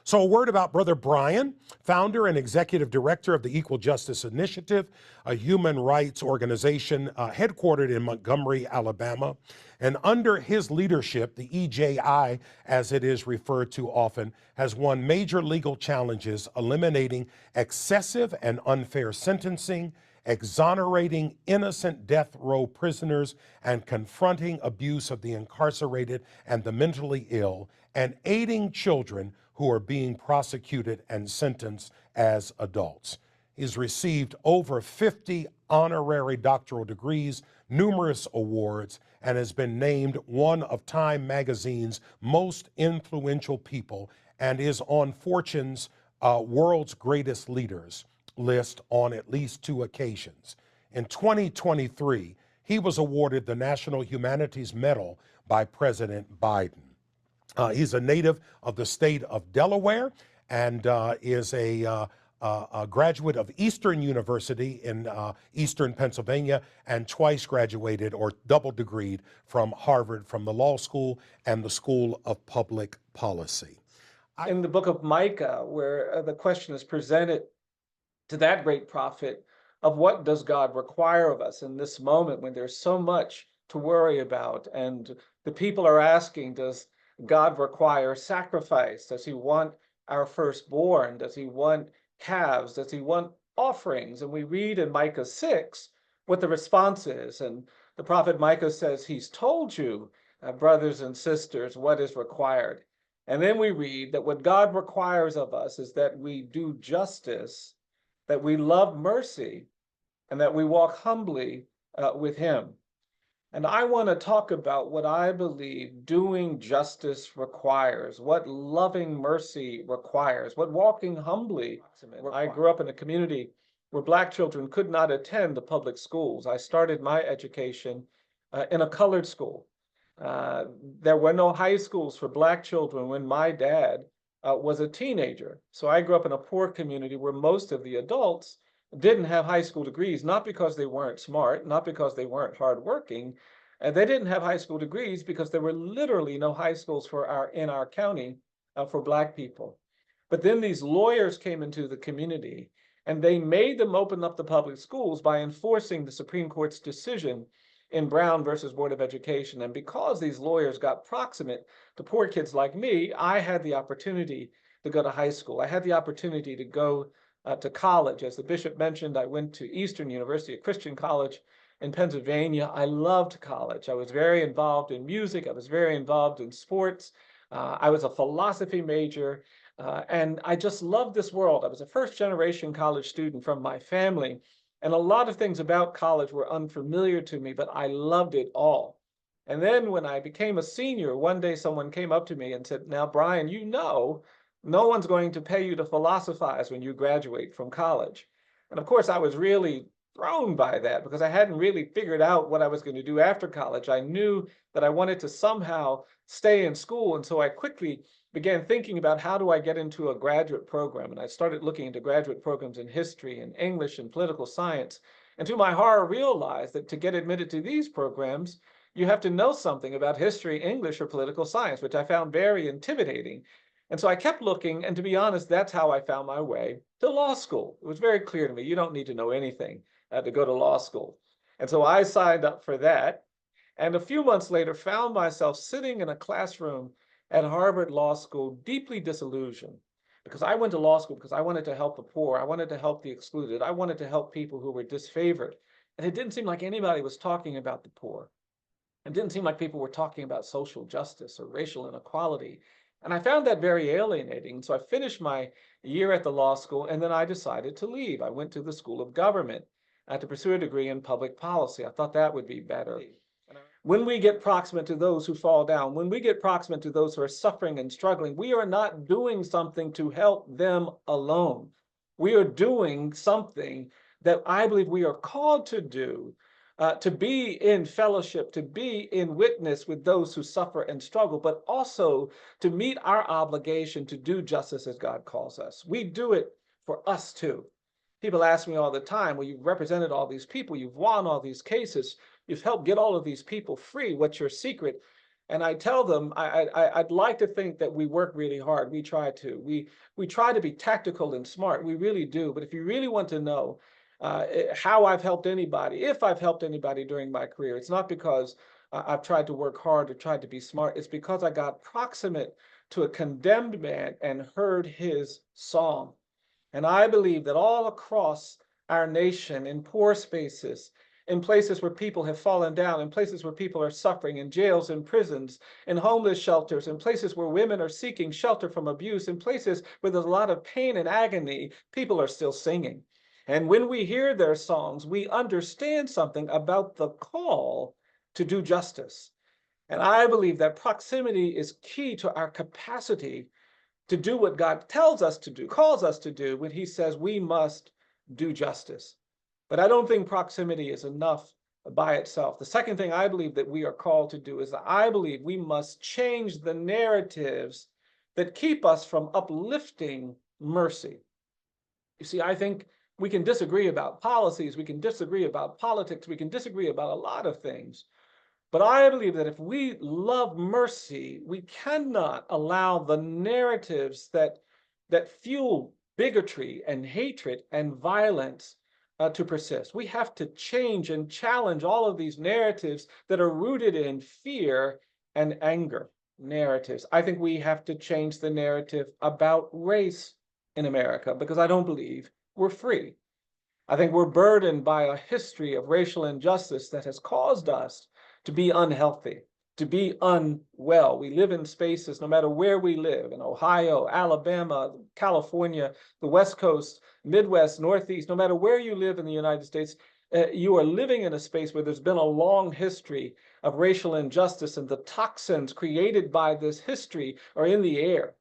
So a word about Brother Bryan, founder and executive director of the Equal Justice Initiative, a human rights organization headquartered in Montgomery, Alabama. And under his leadership, the EJI, as it is referred to often, has won major legal challenges, eliminating excessive and unfair sentencing, exonerating innocent death row prisoners, and confronting abuse of the incarcerated and the mentally ill, and aiding children who are being prosecuted and sentenced as adults. He's received over 50 honorary doctoral degrees, numerous awards, and has been named one of Time magazine's most influential people, and is on Fortune's World's Greatest Leaders list on at least 2 occasions. In 2023, he was awarded the National Humanities Medal by President Biden. He's a native of the state of Delaware and is a graduate of Eastern University in Eastern Pennsylvania, and twice graduated or double degreed from Harvard, from the law school and the School of Public Policy. In the book of Micah, where the question is presented to that great prophet of what does God require of us in this moment when there's so much to worry about, and the people are asking, does God require sacrifice? Does he want our firstborn? Does he want calves? Does he want offerings? And we read in Micah 6 what the response is. And the prophet Micah says, he's told you, brothers and sisters, what is required. And then we read that what God requires of us is that we do justice, that we love mercy, and that we walk humbly with him. And I want to talk about what I believe doing justice requires, what loving mercy requires, what walking humbly requires. I grew up in a community where Black children could not attend the public schools. I started my education in a colored school. There were no high schools for Black children when my dad was a teenager. So I grew up in a poor community where most of the adults didn't have high school degrees, not because they weren't smart, not because they weren't hardworking. They didn't have high school degrees because there were literally no high schools in our county for Black people. But then these lawyers came into the community, and they made them open up the public schools by enforcing the Supreme Court's decision in Brown versus Board of Education. And because these lawyers got proximate to poor kids like me, I had the opportunity to go to high school. I had the opportunity to go to college. As the bishop mentioned, I went to Eastern University, a Christian college in Pennsylvania. I loved college. I was very involved in music. I was very involved in sports. I was a philosophy major, and I just loved this world. I was a first-generation college student from my family, and a lot of things about college were unfamiliar to me, but I loved it all. And then when I became a senior, one day someone came up to me and said, now, Bryan, you know, no one's going to pay you to philosophize when you graduate from college. And of course, I was really thrown by that because I hadn't really figured out what I was going to do after college. I knew that I wanted to somehow stay in school. And so I quickly began thinking about how do I get into a graduate program. And I started looking into graduate programs in history and English and political science. And to my horror, realized that to get admitted to these programs, you have to know something about history, English, or political science, which I found very intimidating. And so I kept looking, and to be honest, that's how I found my way to law school. It was very clear to me, you don't need to know anything to go to law school. And so I signed up for that, and a few months later found myself sitting in a classroom at Harvard Law School, deeply disillusioned, because I went to law school because I wanted to help the poor, I wanted to help the excluded, I wanted to help people who were disfavored. And it didn't seem like anybody was talking about the poor. It didn't seem like people were talking about social justice or racial inequality. And I found that very alienating. So I finished my year at the law school, and then I decided to leave. I went to the School of Government to pursue a degree in public policy. I thought that would be better. When we get proximate to those who fall down, when we get proximate to those who are suffering and struggling, we are not doing something to help them alone. We are doing something that I believe we are called to do, to be in fellowship, to be in witness with those who suffer and struggle, but also to meet our obligation to do justice as God calls us. We do it for us too. People ask me all the time, well, you've represented all these people, you've won all these cases, you've helped get all of these people free, what's your secret? And I tell them, I'd like to think that we work really hard. We try to. We try to be tactical and smart. We really do. But if you really want to know how I've helped anybody, if I've helped anybody during my career, it's not because I've tried to work hard or tried to be smart. It's because I got proximate to a condemned man and heard his song. And I believe that all across our nation, in poor spaces, in places where people have fallen down, in places where people are suffering, in jails and prisons, in homeless shelters, in places where women are seeking shelter from abuse, in places where there's a lot of pain and agony, people are still singing. And when we hear their songs, we understand something about the call to do justice. And I believe that proximity is key to our capacity to do what God tells us to do, calls us to do when he says we must do justice. But I don't think proximity is enough by itself. The second thing I believe that we are called to do is that I believe we must change the narratives that keep us from uplifting mercy. You see, I think we can disagree about policies, we can disagree about politics, we can disagree about a lot of things. But I believe that if we love mercy, we cannot allow the narratives that fuel bigotry and hatred and violence to persist. We have to change and challenge all of these narratives that are rooted in fear and anger narratives. I think we have to change the narrative about race in America because I don't believe we're free. I think we're burdened by a history of racial injustice that has caused us to be unhealthy, to be unwell. We live in spaces, no matter where we live, in Ohio, Alabama, California, the West Coast, Midwest, Northeast, no matter where you live in the United States, you are living in a space where there's been a long history of racial injustice, and the toxins created by this history are in the air.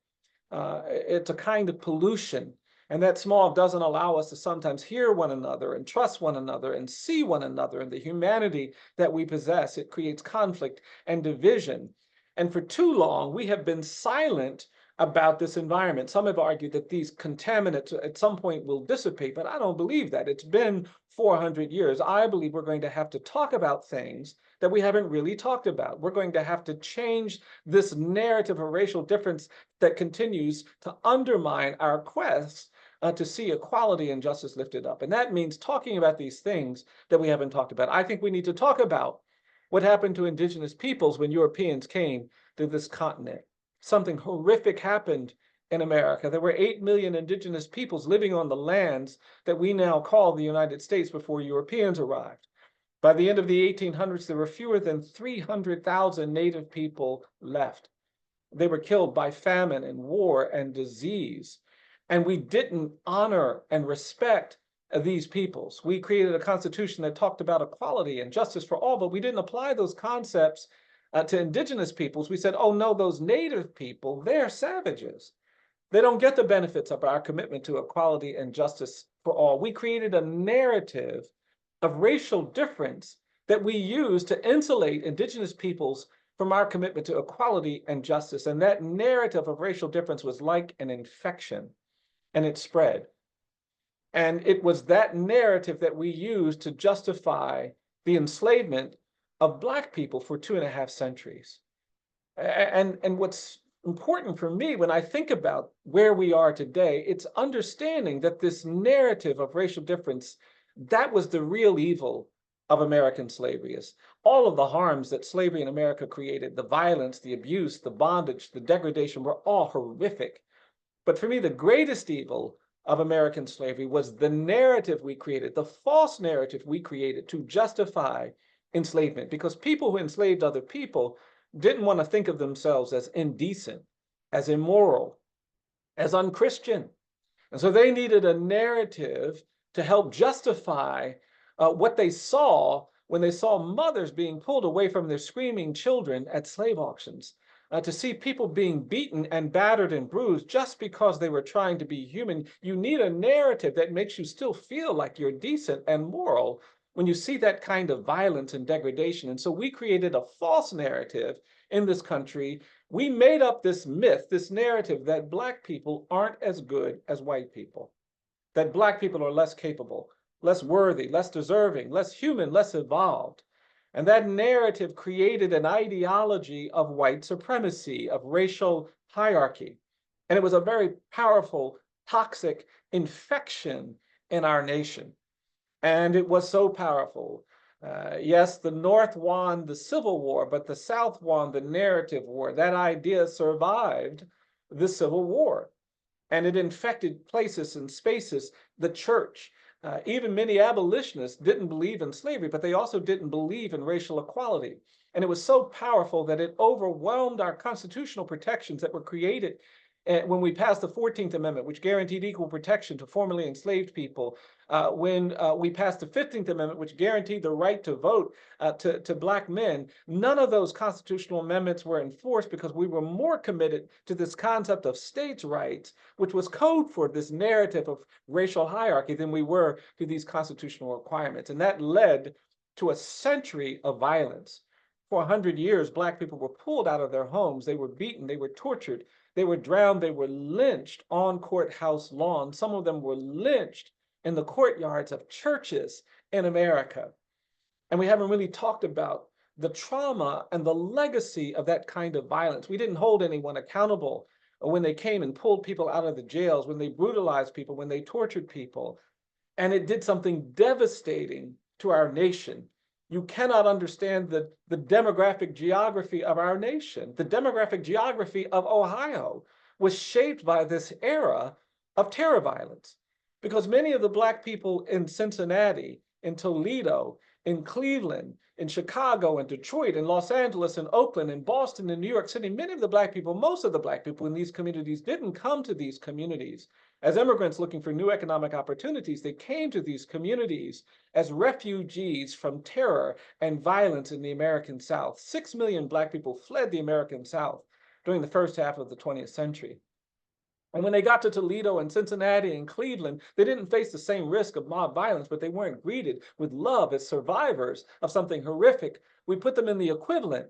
It's a kind of pollution. And that smog doesn't allow us to sometimes hear one another and trust one another and see one another and the humanity that we possess. It creates conflict and division. And for too long, we have been silent about this environment. Some have argued that these contaminants at some point will dissipate, but I don't believe that. It's been 400 years. I believe we're going to have to talk about things that we haven't really talked about. We're going to have to change this narrative of racial difference that continues to undermine our quest to see equality and justice lifted up. And that means talking about these things that we haven't talked about. I think we need to talk about what happened to indigenous peoples when Europeans came to this continent. Something horrific happened in America. There were 8 million indigenous peoples living on the lands that we now call the United States before Europeans arrived. By the end of the 1800s, there were fewer than 300,000 native people left. They were killed by famine and war and disease. And we didn't honor and respect these peoples. We created a constitution that talked about equality and justice for all, but we didn't apply those concepts to indigenous peoples. We said, oh no, those native people, they're savages. They don't get the benefits of our commitment to equality and justice for all. We created a narrative of racial difference that we use to insulate indigenous peoples from our commitment to equality and justice. And that narrative of racial difference was like an infection, and it spread. And it was that narrative that we used to justify the enslavement of Black people for 2.5 centuries. And what's important for me when I think about where we are today, it's understanding that this narrative of racial difference, that was the real evil of American slavery. Is all of the harms that slavery in America created, the violence, the abuse, the bondage, the degradation, were all horrific. But for me, the greatest evil of American slavery was the narrative we created, the false narrative we created to justify enslavement, because people who enslaved other people didn't want to think of themselves as indecent, as immoral, as unchristian. And so they needed a narrative to help justify what they saw when they saw mothers being pulled away from their screaming children at slave auctions, to see people being beaten and battered and bruised just because they were trying to be human. You need a narrative that makes you still feel like you're decent and moral when you see that kind of violence and degradation. And so we created a false narrative in this country. We made up this myth, this narrative that Black people aren't as good as white people, that Black people are less capable, less worthy, less deserving, less human, less evolved. And that narrative created an ideology of white supremacy, of racial hierarchy. And it was a very powerful, toxic infection in our nation. And it was so powerful. Yes, the North won the Civil War, but the South won the narrative war. That idea survived the Civil War, and it infected places and spaces, the church. Even many abolitionists didn't believe in slavery, but they also didn't believe in racial equality. And it was so powerful that it overwhelmed our constitutional protections that were created when we passed the 14th Amendment, which guaranteed equal protection to formerly enslaved people, when we passed the 15th Amendment, which guaranteed the right to vote to Black men, none of those constitutional amendments were enforced because we were more committed to this concept of states' rights, which was code for this narrative of racial hierarchy, than we were to these constitutional requirements. And that led to a century of violence. For 100 years, Black people were pulled out of their homes. They were beaten. They were tortured. They were drowned. They were lynched on courthouse lawns. Some of them were lynched in the courtyards of churches in America. And we haven't really talked about the trauma and the legacy of that kind of violence. We didn't hold anyone accountable when they came and pulled people out of the jails, when they brutalized people, when they tortured people. And it did something devastating to our nation. You cannot understand the demographic geography of our nation. The demographic geography of Ohio was shaped by this era of terror violence, because many of the Black people in Cincinnati, in Toledo, in Cleveland, in Chicago, in Detroit, in Los Angeles, in Oakland, in Boston, in New York City, many of the Black people, most of the Black people in these communities didn't come to these communities as immigrants looking for new economic opportunities. They came to these communities as refugees from terror and violence in the American South. 6 million Black people fled the American South during the first half of the 20th century. And when they got to Toledo and Cincinnati and Cleveland, they didn't face the same risk of mob violence, but they weren't greeted with love as survivors of something horrific. We put them in the equivalent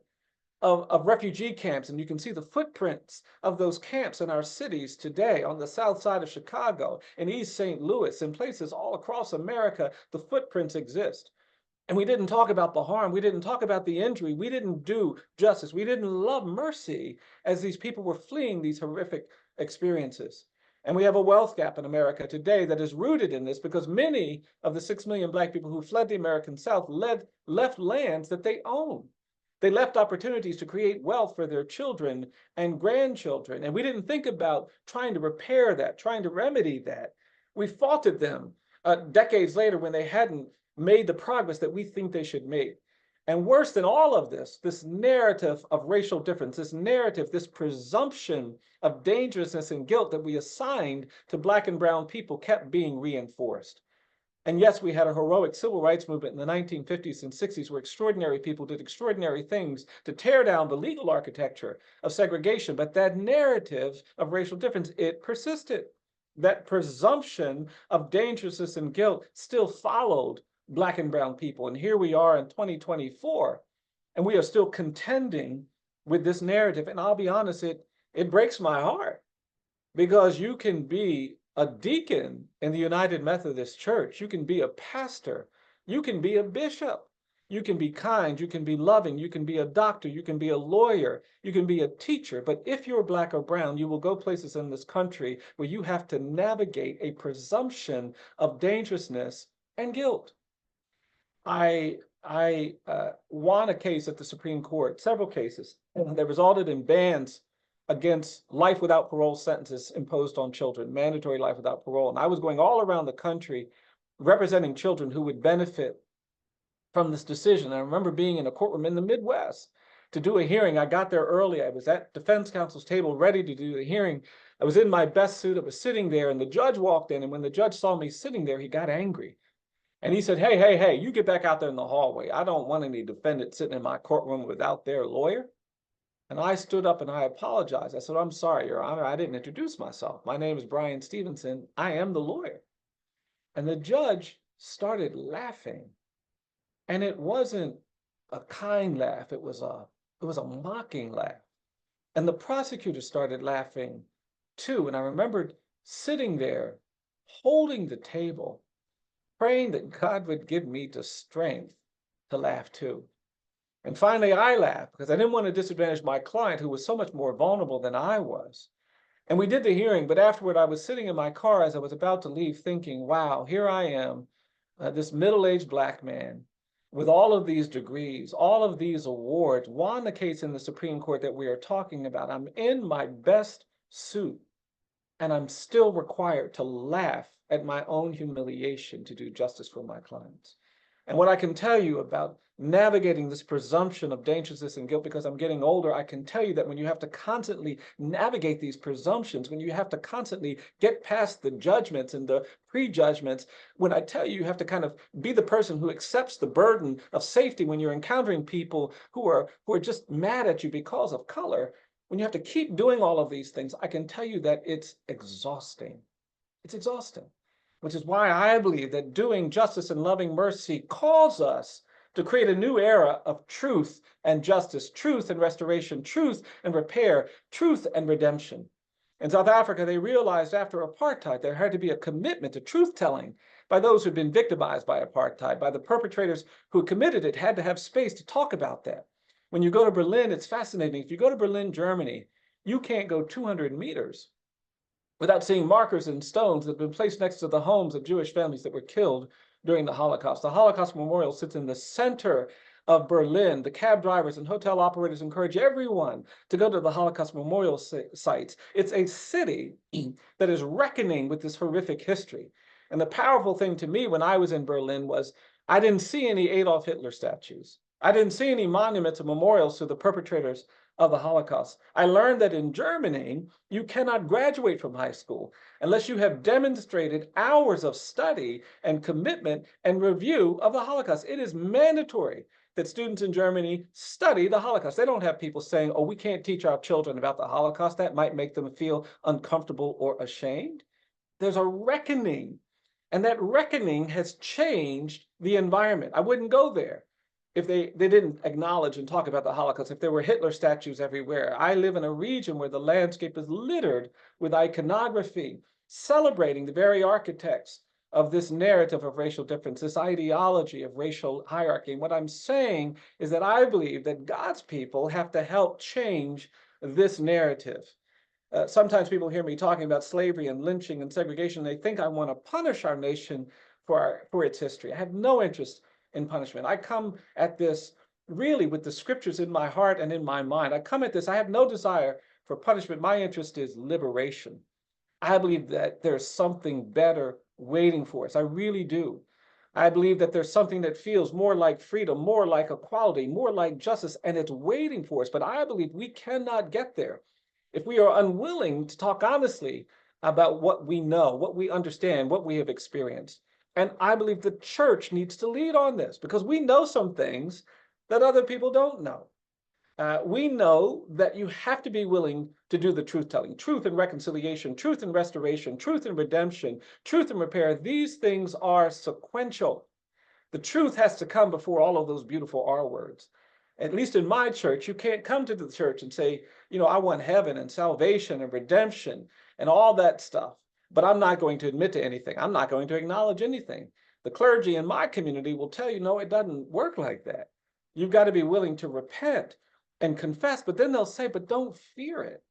of refugee camps, and you can see the footprints of those camps in our cities today on the south side of Chicago, in East St. Louis, in places all across America. The footprints exist. And we didn't talk about the harm. We didn't talk about the injury. We didn't do justice. We didn't love mercy as these people were fleeing these horrific experiences. And we have a wealth gap in America today that is rooted in this, because many of the 6 million Black people who fled the American South left lands that they own. They left opportunities to create wealth for their children and grandchildren. And we didn't think about trying to repair that, trying to remedy that. We faulted them decades later when they hadn't made the progress that we think they should make. And worse than all of this, this narrative of racial difference, this narrative, this presumption of dangerousness and guilt that we assigned to Black and brown people kept being reinforced. And yes, we had a heroic civil rights movement in the 1950s and 60s where extraordinary people did extraordinary things to tear down the legal architecture of segregation. But that narrative of racial difference, it persisted. That presumption of dangerousness and guilt still followed Black and brown people. And here we are in 2024, and we are still contending with this narrative. And I'll be honest, it breaks my heart, because you can be a deacon in the United Methodist Church, you can be a pastor, you can be a bishop, you can be kind, you can be loving, you can be a doctor, you can be a lawyer, you can be a teacher. But if you're Black or brown, you will go places in this country where you have to navigate a presumption of dangerousness and guilt. I won a case at the Supreme Court, several cases, that resulted in bans against life without parole sentences imposed on children, mandatory life without parole. And I was going all around the country representing children who would benefit from this decision. I remember being in a courtroom in the Midwest to do a hearing. I got there early. I was at defense counsel's table ready to do the hearing. I was in my best suit. I was sitting there, and the judge walked in. And when the judge saw me sitting there, he got angry. And he said, hey, you get back out there in the hallway. I don't want any defendant sitting in my courtroom without their lawyer. And I stood up and I apologized. I said, I'm sorry, Your Honor, I didn't introduce myself. My name is Bryan Stevenson. I am the lawyer. And the judge started laughing. And it wasn't a kind laugh. It was a mocking laugh. And the prosecutor started laughing too. And I remembered sitting there, holding the table, praying that God would give me the strength to laugh too. And finally, I laughed because I didn't want to disadvantage my client, who was so much more vulnerable than I was. And we did the hearing, but afterward, I was sitting in my car as I was about to leave thinking, wow, here I am, this middle-aged Black man with all of these degrees, all of these awards, won the case in the Supreme Court that we are talking about. I'm in my best suit, and I'm still required to laugh at my own humiliation to do justice for my clients. And what I can tell you about navigating this presumption of dangerousness and guilt, because I'm getting older, I can tell you that when you have to constantly navigate these presumptions, when you have to constantly get past the judgments and the prejudgments, when I tell you you have to kind of be the person who accepts the burden of safety when you're encountering people who are just mad at you because of color, when you have to keep doing all of these things, I can tell you that it's exhausting. It's exhausting, which is why I believe that doing justice and loving mercy calls us to create a new era of truth and justice, truth and restoration, truth and repair, truth and redemption. In South Africa, they realized after apartheid there had to be a commitment to truth telling by those who'd been victimized by apartheid, by the perpetrators who committed it, had to have space to talk about that. When you go to Berlin, it's fascinating. If you go to Berlin, Germany, you can't go 200 meters without seeing markers and stones that have been placed next to the homes of Jewish families that were killed during the Holocaust. The Holocaust Memorial sits in the center of Berlin. The cab drivers and hotel operators encourage everyone to go to the Holocaust Memorial sites. It's a city that is reckoning with this horrific history. And the powerful thing to me when I was in Berlin was I didn't see any Adolf Hitler statues. I didn't see any monuments or memorials to the perpetrators of the Holocaust. I learned that in Germany, you cannot graduate from high school unless you have demonstrated hours of study and commitment and review of the Holocaust. It is mandatory that students in Germany study the Holocaust. They don't have people saying, oh, we can't teach our children about the Holocaust. That might make them feel uncomfortable or ashamed. There's a reckoning, and that reckoning has changed the environment. I wouldn't go there if they didn't acknowledge and talk about the Holocaust, if there were Hitler statues everywhere. I live in a region where the landscape is littered with iconography, celebrating the very architects of this narrative of racial difference, this ideology of racial hierarchy. And what I'm saying is that I believe that God's people have to help change this narrative. Sometimes people hear me talking about slavery and lynching and segregation. They think I want to punish our nation for its history. I have no interest in punishment. I come at this really with the scriptures in my heart and in my mind. I come at this, I have no desire for punishment. My interest is liberation. I believe that there's something better waiting for us. I really do. I believe that there's something that feels more like freedom, more like equality, more like justice, and it's waiting for us. But I believe we cannot get there if we are unwilling to talk honestly about what we know, what we understand, what we have experienced. And I believe the church needs to lead on this because we know some things that other people don't know. We know that you have to be willing to do the truth telling, truth and reconciliation, truth and restoration, truth and redemption, truth and repair. These things are sequential. The truth has to come before all of those beautiful R words. At least in my church, you can't come to the church and say, you know, I want heaven and salvation and redemption and all that stuff, but I'm not going to admit to anything. I'm not going to acknowledge anything. The clergy in my community will tell you, no, it doesn't work like that. You've got to be willing to repent and confess, but then they'll say, but don't fear it.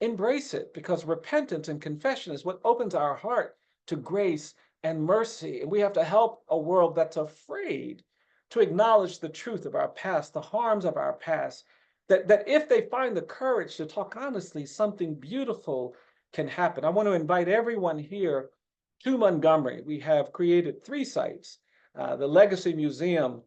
Embrace it, because repentance and confession is what opens our heart to grace and mercy. And we have to help a world that's afraid to acknowledge the truth of our past, the harms of our past, that if they find the courage to talk honestly, something beautiful can happen. I want to invite everyone here to Montgomery. We have created 3 sites, the Legacy Museum,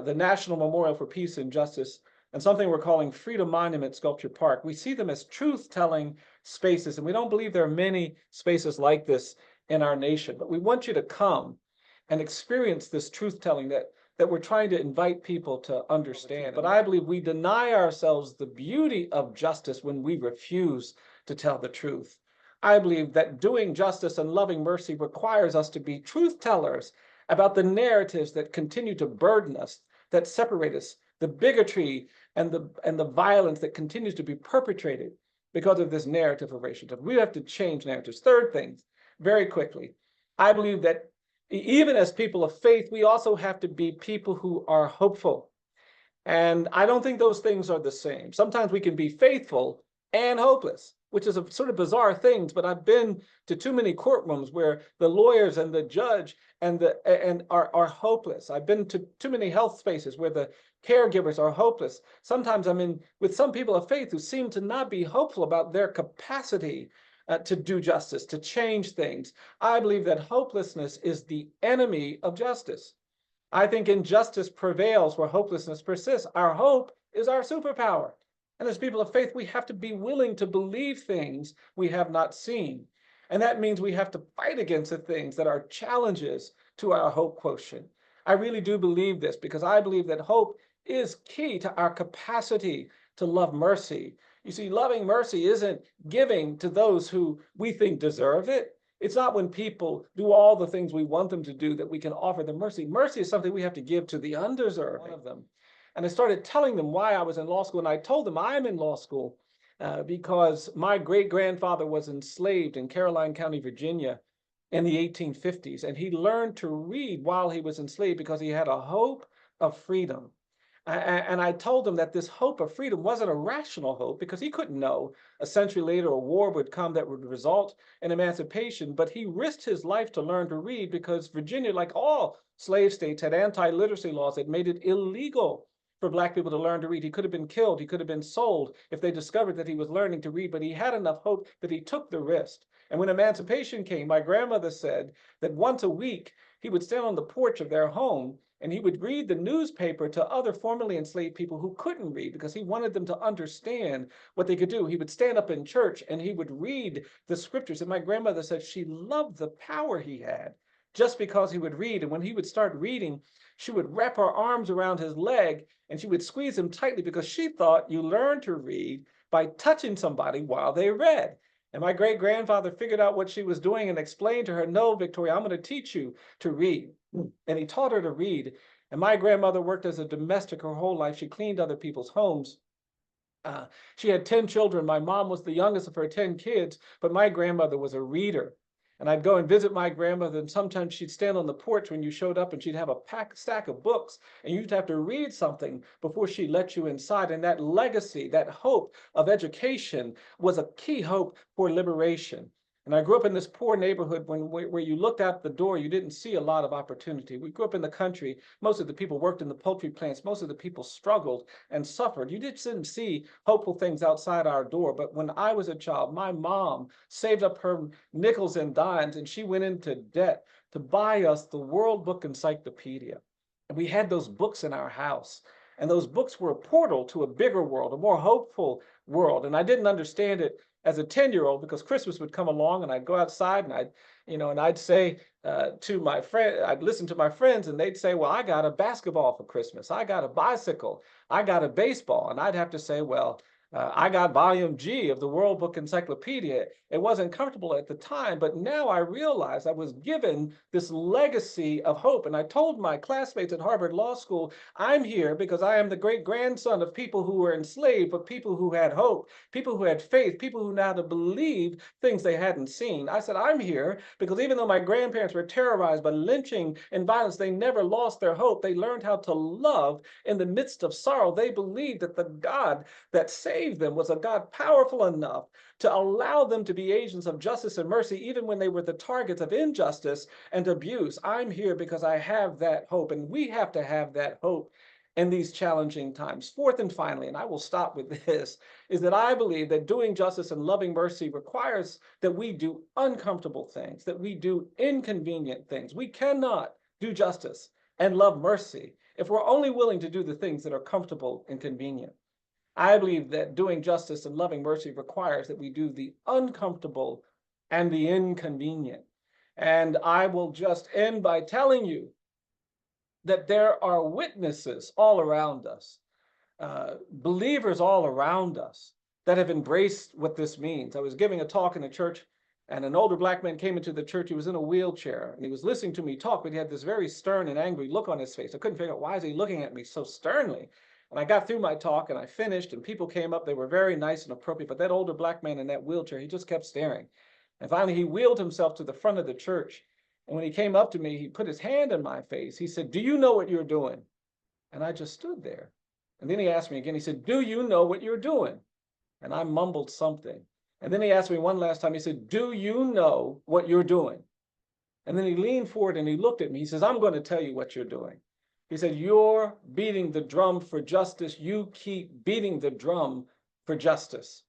the National Memorial for Peace and Justice, and something we're calling Freedom Monument Sculpture Park. We see them as truth-telling spaces, and we don't believe there are many spaces like this in our nation. But we want you to come and experience this truth-telling that we're trying to invite people to understand. But I believe we deny ourselves the beauty of justice when we refuse to tell the truth. I believe that doing justice and loving mercy requires us to be truth-tellers about the narratives that continue to burden us, that separate us, the bigotry and the violence that continues to be perpetrated because of this narrative of racial. We have to change narratives. Third thing, very quickly, I believe that even as people of faith, we also have to be people who are hopeful. And I don't think those things are the same. Sometimes we can be faithful and hopeless, which is a sort of bizarre thing. But I've been to too many courtrooms where the lawyers and the judge and are hopeless. I've been to too many health spaces where the caregivers are hopeless. Sometimes I'm in with some people of faith who seem to not be hopeful about their capacity to do justice, to change things. I believe that hopelessness is the enemy of justice. I think injustice prevails where hopelessness persists. Our hope is our superpower. And as people of faith, we have to be willing to believe things we have not seen. And that means we have to fight against the things that are challenges to our hope quotient. I really do believe this because I believe that hope is key to our capacity to love mercy. You see, loving mercy isn't giving to those who we think deserve it. It's not when people do all the things we want them to do that we can offer them mercy. Mercy is something we have to give to the undeserving. One of them. And I started telling them why I was in law school. And I told them I'm in law school because my great grandfather was enslaved in Caroline County, Virginia in the 1850s. And he learned to read while he was enslaved because he had a hope of freedom. And I told him that this hope of freedom wasn't a rational hope because he couldn't know a century later a war would come that would result in emancipation. But he risked his life to learn to read because Virginia, like all slave states, had anti-literacy laws that made it illegal for Black people to learn to read. He could have been killed. He could have been sold if they discovered that he was learning to read. But he had enough hope that he took the risk. And when emancipation came, my grandmother said that once a week he would stand on the porch of their home and he would read the newspaper to other formerly enslaved people who couldn't read because he wanted them to understand what they could do. He would stand up in church and he would read the scriptures. And my grandmother said she loved the power he had just because he would read. And when he would start reading, she would wrap her arms around his leg and she would squeeze him tightly because she thought you learned to read by touching somebody while they read. And my great grandfather figured out what she was doing and explained to her, no, Victoria, I'm going to teach you to read. And he taught her to read. And my grandmother worked as a domestic her whole life. She cleaned other people's homes. She had 10 children. My mom was the youngest of her 10 kids, but my grandmother was a reader. And I'd go and visit my grandmother, and sometimes she'd stand on the porch when you showed up, and she'd have a stack of books, and you'd have to read something before she let you inside. And that legacy, that hope of education was a key hope for liberation. And I grew up in this poor neighborhood where you looked out the door, you didn't see a lot of opportunity. We grew up in the country. Most of the people worked in the poultry plants. Most of the people struggled and suffered. You just didn't see hopeful things outside our door. But when I was a child, my mom saved up her nickels and dimes and she went into debt to buy us the World Book Encyclopedia. And we had those books in our house. And those books were a portal to a bigger world, a more hopeful world. And I didn't understand it as a 10-year-old because Christmas would come along and I'd go outside and I'd say to my friend, I'd listen to my friends and they'd say, well, I got a basketball for Christmas. I got a bicycle. I got a baseball. And I'd have to say, well, I got volume G of the World Book Encyclopedia. It wasn't comfortable at the time, but now I realized I was given this legacy of hope. And I told my classmates at Harvard Law School, I'm here because I am the great grandson of people who were enslaved, but people who had hope, people who had faith, people who knew how to believe things they hadn't seen. I said, I'm here because even though my grandparents were terrorized by lynching and violence, they never lost their hope. They learned how to love in the midst of sorrow. They believed that the God that saved them was a God powerful enough to allow them to be agents of justice and mercy, even when they were the targets of injustice and abuse. I'm here because I have that hope, and we have to have that hope in these challenging times. Fourth and finally, and I will stop with this, is that I believe that doing justice and loving mercy requires that we do uncomfortable things, that we do inconvenient things. We cannot do justice and love mercy if we're only willing to do the things that are comfortable and convenient. I believe that doing justice and loving mercy requires that we do the uncomfortable and the inconvenient. And I will just end by telling you that there are witnesses all around us, believers all around us that have embraced what this means. I was giving a talk in a church and an older Black man came into the church. He was in a wheelchair and he was listening to me talk, but he had this very stern and angry look on his face. I couldn't figure out why is he looking at me so sternly. And I got through my talk and I finished and people came up. They were very nice and appropriate, but that older Black man in that wheelchair, he just kept staring. And finally, he wheeled himself to the front of the church. And when he came up to me, he put his hand in my face. He said, do you know what you're doing? And I just stood there. And then he asked me again, he said, do you know what you're doing? And I mumbled something. And then he asked me one last time, he said, do you know what you're doing? And then he leaned forward and he looked at me. He says, I'm going to tell you what you're doing. He said, you're beating the drum for justice. You keep beating the drum for justice.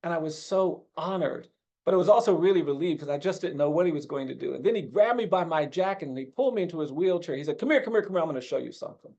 And I was so honored, but it was also really relieved because I just didn't know what he was going to do. And then he grabbed me by my jacket and he pulled me into his wheelchair. He said, come here, come here, come here. I'm going to show you something.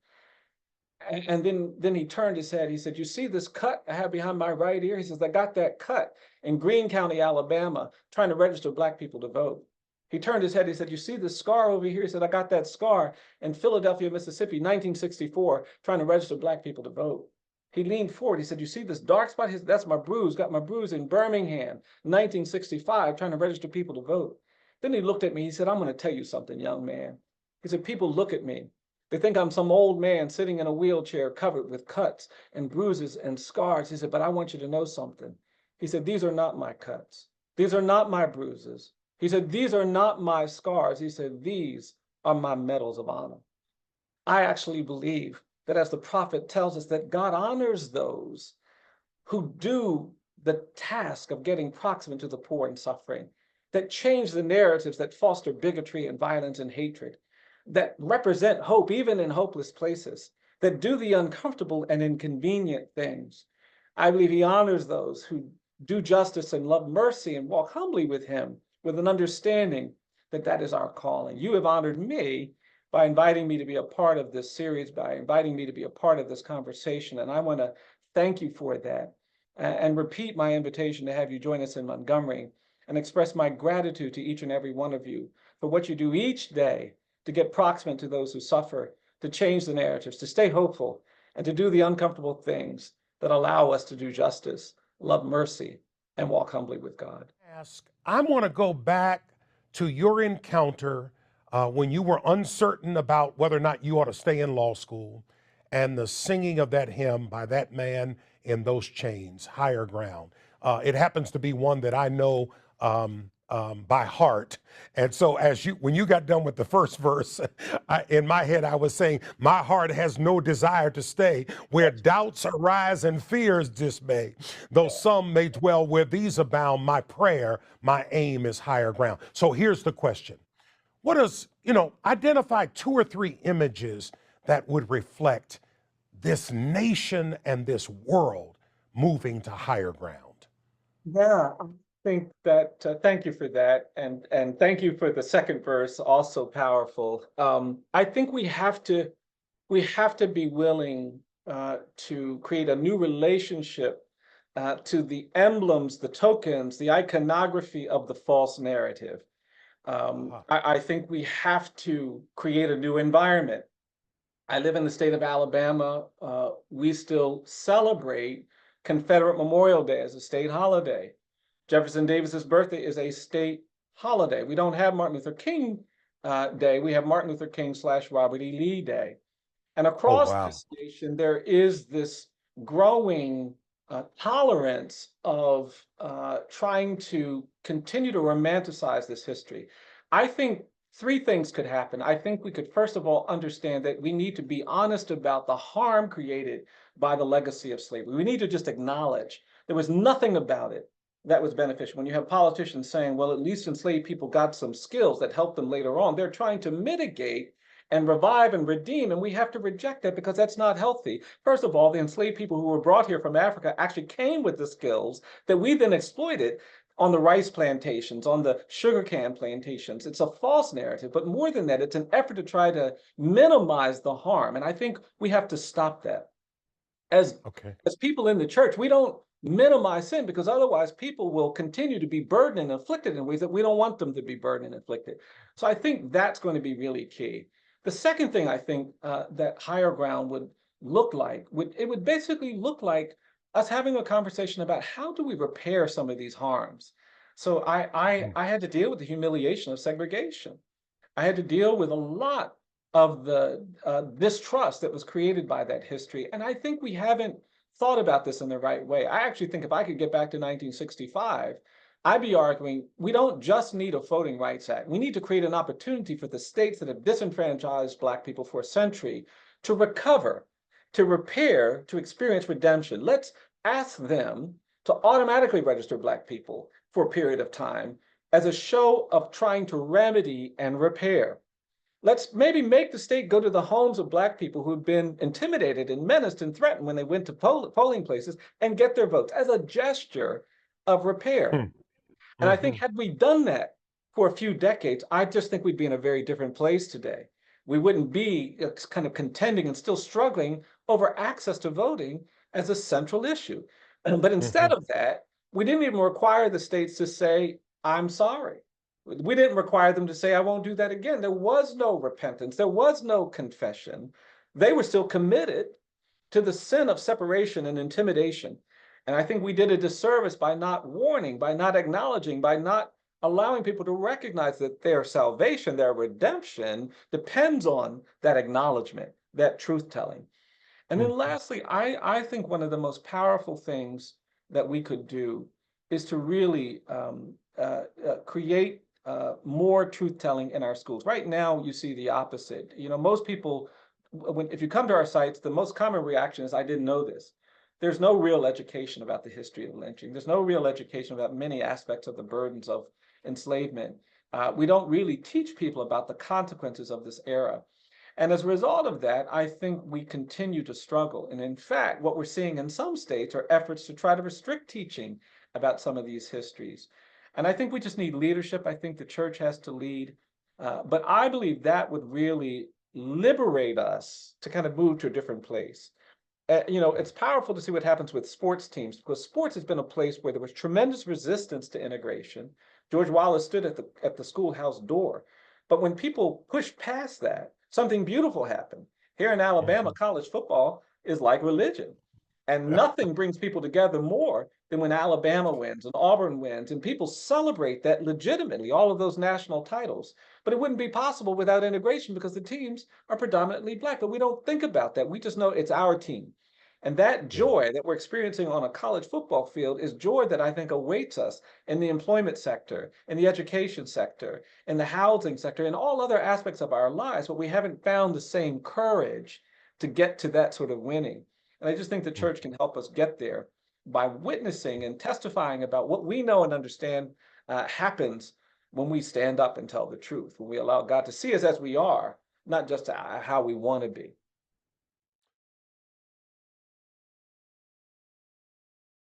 And then he turned his head. He said, you see this cut I have behind my right ear? He says, I got that cut in Greene County, Alabama, trying to register Black people to vote. He turned his head. He said, you see this scar over here? He said, I got that scar in Philadelphia, Mississippi, 1964, trying to register Black people to vote. He leaned forward. He said, you see this dark spot? He said, that's my bruise. Got my bruise in Birmingham, 1965, trying to register people to vote. Then he looked at me. He said, I'm going to tell you something, young man. He said, people look at me. They think I'm some old man sitting in a wheelchair covered with cuts and bruises and scars. He said, but I want you to know something. He said, these are not my cuts. These are not my bruises. He said, these are not my scars. He said, these are my medals of honor. I actually believe that, as the prophet tells us, that God honors those who do the task of getting proximate to the poor and suffering, that change the narratives that foster bigotry and violence and hatred, that represent hope even in hopeless places, that do the uncomfortable and inconvenient things. I believe he honors those who do justice and love mercy and walk humbly with him, with an understanding that that is our calling. You have honored me by inviting me to be a part of this series, by inviting me to be a part of this conversation. And I want to thank you for that and repeat my invitation to have you join us in Montgomery and express my gratitude to each and every one of you for what you do each day to get proximate to those who suffer, to change the narratives, to stay hopeful, and to do the uncomfortable things that allow us to do justice, love mercy, and walk humbly with God. I want to go back to your encounter when you were uncertain about whether or not you ought to stay in law school, and the singing of that hymn by that man in those chains, Higher Ground. It happens to be one that I know by heart. And so when you got done with the first verse, in my head, I was saying, my heart has no desire to stay where doubts arise and fears dismay. Though some may dwell where these abound, my prayer, my aim is higher ground. So here's the question. What does, identify 2 or 3 images that would reflect this nation and this world moving to higher ground? Yeah, I think that, thank you for that. And thank you for the second verse, also powerful. I think we have to be willing to create a new relationship to the emblems, the tokens, the iconography of the false narrative. I think we have to create a new environment. I live in the state of Alabama. We still celebrate Confederate Memorial Day as a state holiday. Jefferson Davis's birthday is a state holiday. We don't have Martin Luther King Day. We have Martin Luther King / Robert E. Lee Day. And Oh, across wow. this nation, there is this growing tolerance of trying to continue to romanticize this history. I think 3 things could happen. I think we could, first of all, understand that we need to be honest about the harm created by the legacy of slavery. We need to just acknowledge there was nothing about it that was beneficial. When you have politicians saying, well, at least enslaved people got some skills that helped them later on, they're trying to mitigate and revive and redeem, and we have to reject that because that's not healthy. First of all, the enslaved people who were brought here from Africa actually came with the skills that we then exploited on the rice plantations, on the sugarcane plantations. It's a false narrative, but more than that, it's an effort to try to minimize the harm, and I think we have to stop that. As people in the church, we don't minimize sin because otherwise people will continue to be burdened and afflicted in ways that we don't want them to be burdened and afflicted. So I think that's going to be really key. The second thing I think that higher ground would look like, would basically look like us having a conversation about how do we repair some of these harms. So I had to deal with the humiliation of segregation. I had to deal with a lot of the distrust that was created by that history. And I think we haven't thought about this in the right way. I actually think if I could get back to 1965, I'd be arguing we don't just need a Voting Rights Act. We need to create an opportunity for the states that have disenfranchised Black people for a century to recover, to repair, to experience redemption. Let's ask them to automatically register Black people for a period of time as a show of trying to remedy and repair. Let's maybe make the state go to the homes of Black people who've been intimidated and menaced and threatened when they went to polling places and get their votes as a gesture of repair. Hmm. And I think Mhm. had we done that for a few decades, I just think we'd be in a very different place today. We wouldn't be kind of contending and still struggling over access to voting as a central issue. But instead Mhm. of that, we didn't even require the states to say, I'm sorry. We didn't require them to say, I won't do that again. There was no repentance. There was no confession. They were still committed to the sin of separation and intimidation. And I think we did a disservice by not warning, by not acknowledging, by not allowing people to recognize that their salvation, their redemption depends on that acknowledgement, that truth telling. And then Mhm. lastly, I think one of the most powerful things that we could do is to really create more truth telling in our schools. Right now, you see the opposite. You know, most people, if you come to our sites, the most common reaction is, I didn't know this. There's no real education about the history of lynching. There's no real education about many aspects of the burdens of enslavement. We don't really teach people about the consequences of this era. And as a result of that, I think we continue to struggle. And in fact, what we're seeing in some states are efforts to try to restrict teaching about some of these histories. And I think we just need leadership. I think the church has to lead. But I believe that would really liberate us to kind of move to a different place. You know, it's powerful to see what happens with sports teams because sports has been a place where there was tremendous resistance to integration. George Wallace stood at the schoolhouse door. But when people pushed past that, something beautiful happened. Here in Alabama, Mhm. college football is like religion. And nothing brings people together more than when Alabama wins and Auburn wins, and people celebrate that legitimately, all of those national titles. But it wouldn't be possible without integration because the teams are predominantly Black. But we don't think about that. We just know it's our team. And that Yeah. joy that we're experiencing on a college football field is joy that I think awaits us in the employment sector, in the education sector, in the housing sector, in all other aspects of our lives, but we haven't found the same courage to get to that sort of winning. And I just think the church Mhm. can help us get there by witnessing and testifying about what we know and understand happens when we stand up and tell the truth, when we allow God to see us as we are, not just how we want to be.